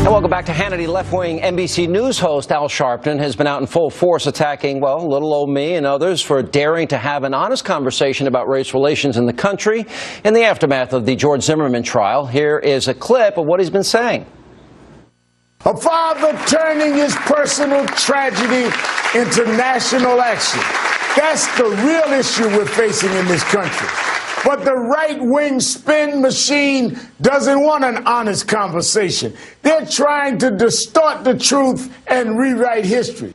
And welcome back to Hannity. Left-wing NBC News host Al Sharpton has been out in full force attacking, well, little old me and others for daring to have an honest conversation about race relations in the country in the aftermath of the George Zimmerman trial. Here is a clip of what he's been saying. A father turning his personal tragedy into national action. That's the real issue we're facing in this country. But the right-wing spin machine doesn't want an honest conversation. They're trying to distort the truth and rewrite history.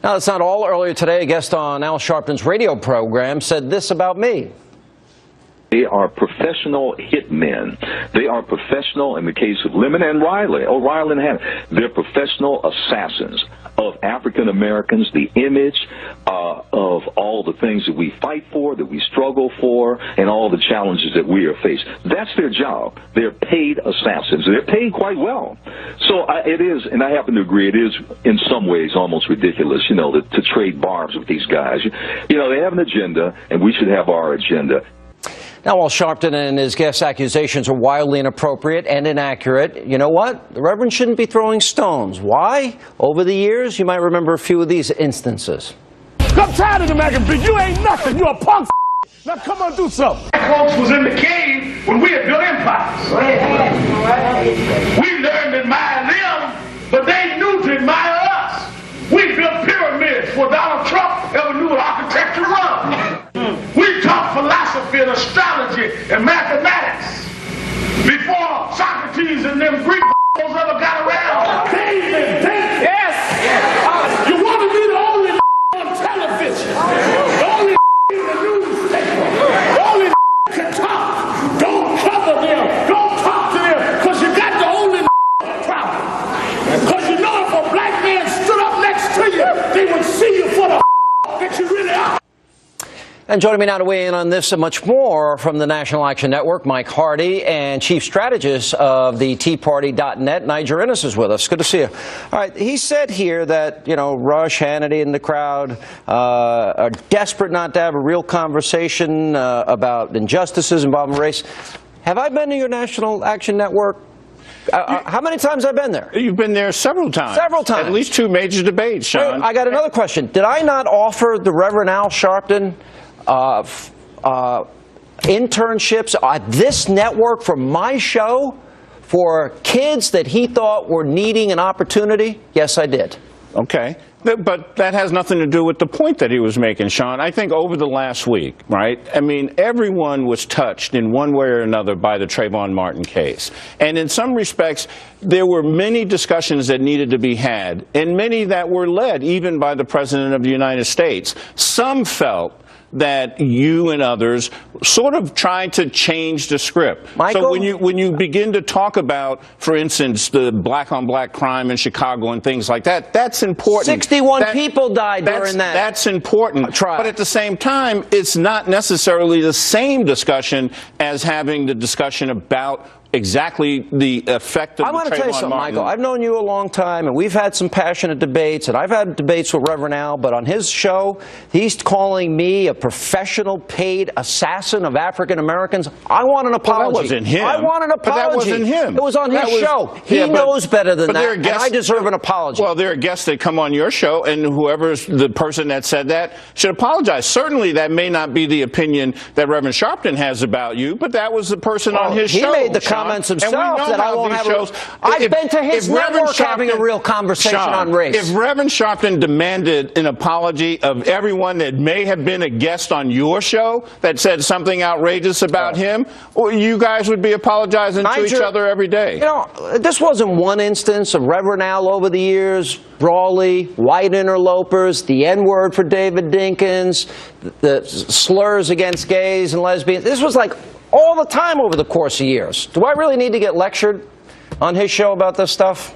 Now, that's not all. Earlier today, a guest on Al Sharpton's radio program said this about me. They are professional hitmen. They are professional, in the case of Lemon and Riley, O'Reilly and Hannity, they're professional assassins of African Americans, the image of all the things that we fight for, that we struggle for, and all the challenges that we are faced. That's their job. They're paid assassins. They're paid quite well. So it is, and I happen to agree, it is in some ways almost ridiculous, you know, to trade barbs with these guys. You know, they have an agenda, and we should have our agenda. Now, while Sharpton and his guests' accusations are wildly inappropriate and inaccurate, you know what? The Reverend shouldn't be throwing stones. Why? Over the years, you might remember a few of these instances. I'm tired of the magazine. You ain't nothing. You're a punk. Now come on, do something. Folks was in the cave when we had built empires. We learned to admire them, but they knew to admire us. We built pyramids before Donald Trump ever knew what architecture was. We taught philosophy and astrology and mathematics before Socrates and them Greek ever got around. David, yes. You want to be the only on television, the only in the newspaper, the only can talk. Don't cover them. Don't talk to them, because you got the only problem. Because you know if a black man stood up next to you, they would see you for the that you really are. And joining me now to weigh in on this and much more from the National Action Network, Mike Hardy, and chief strategist of the TeaParty.net, Niger Innes, is with us. Good to see you. All right, he said here that, you know, Rush, Hannity, and the crowd are desperate not to have a real conversation about injustices involving race. Have I been to your National Action Network? How many times have I been there? You've been there several times. Several times. At least 2 major debates, Sean. I got another question. Did I not offer the Reverend Al Sharpton internships at this network for my show for kids that he thought were needing an opportunity? Yes, I did. Okay. But that has nothing to do with the point that he was making, Sean. I think over the last week, right, I mean, everyone was touched in one way or another by the Trayvon Martin case. And in some respects, there were many discussions that needed to be had, and many that were led even by the President of the United States. Some felt that you and others sort of tried to change the script. Michael? So when you begin to talk about, for instance, the black-on-black crime in Chicago and things like that, that's important. 61 people died during that. That's important. Trial. But at the same time, it's not necessarily the same discussion as having the discussion about exactly the effect of I want to tell you something, Michael. I've known you a long time, and we've had some passionate debates, and I've had debates with Reverend Al, but on his show, he's calling me a professional paid assassin of African Americans. I want an apology. Well, that wasn't him. I want an apology. But that wasn't him. It was on his show. He knows better than that, and I deserve an apology. Well, there are guests that come on your show, and whoever's the person that said that should apologize. Certainly, that may not be the opinion that Reverend Sharpton has about you, but that was the person on his show. He made the comments himself that I won't have I've been to his network having a real conversation on race. If Reverend Sharpton demanded an apology of everyone that may have been a guest on your show that said something outrageous about him, well, you guys would be apologizing to each other every day. You know, this wasn't one instance of Reverend Al over the years. Brawley, white interlopers, the N-word for David Dinkins, the slurs against gays and lesbians. This was like all the time over the course of years. Do I really need to get lectured on his show about this stuff?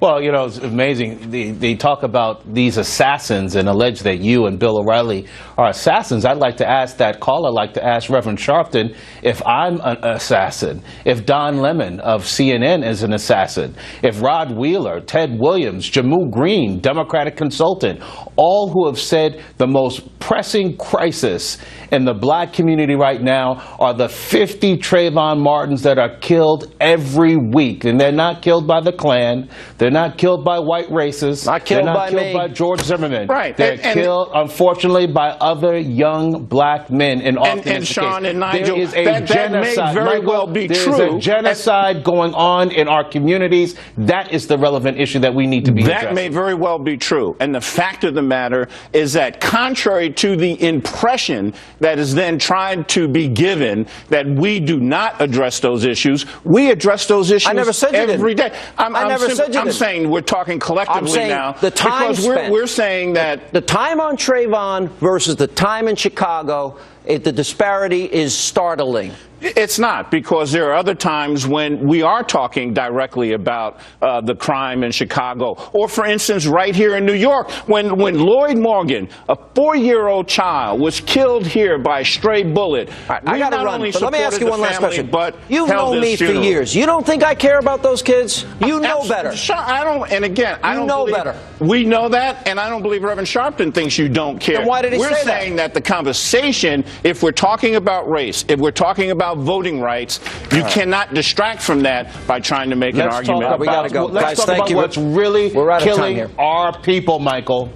Well, you know, it's amazing. They talk about these assassins and allege that you and Bill O'Reilly are assassins. I'd like to ask that caller, like to ask Reverend Sharpton if I'm an assassin, if Don Lemon of CNN is an assassin, if Rod Wheeler, Ted Williams, Jammu Green, Democratic consultant, all who have said the most pressing crisis in the black community right now are the 50 Trayvon Martins that are killed every week. And they're not killed by the Klan. They're not killed by white racists. Not killed they're not by killed me. by George Zimmerman. Right. They're killed, unfortunately, by other young black men. And often and Sean and Nigel, there is a genocide. That may very well be there true. There is a genocide going on in our communities. That is the relevant issue that we need to be addressing. That may very well be true. And the fact of the matter is that contrary to the impression that is then tried to be given that we do not address those issues, we address those issues every day. I'm saying we're talking collectively now the time because we're saying that the time on Trayvon versus the time in Chicago, the disparity is startling. It's not, because there are other times when we are talking directly about the crime in Chicago. Or, for instance, right here in New York, when Lloyd Morgan, a 4-year-old child, was killed here by a stray bullet. Right, I got to run, but let me ask you one last question. But you've known me for years. You don't think I care about those kids? You know better. I don't, and again, I don't know believe, better. We know that, and I don't believe Reverend Sharpton thinks you don't care. Then why did he say that? We're saying that the conversation, if we're talking about race, if we're talking about voting rights, you cannot distract from that by trying to make an argument. We got to go. Let's Guys, talk thank about you. what's really We're out of time killing here. our people, Michael.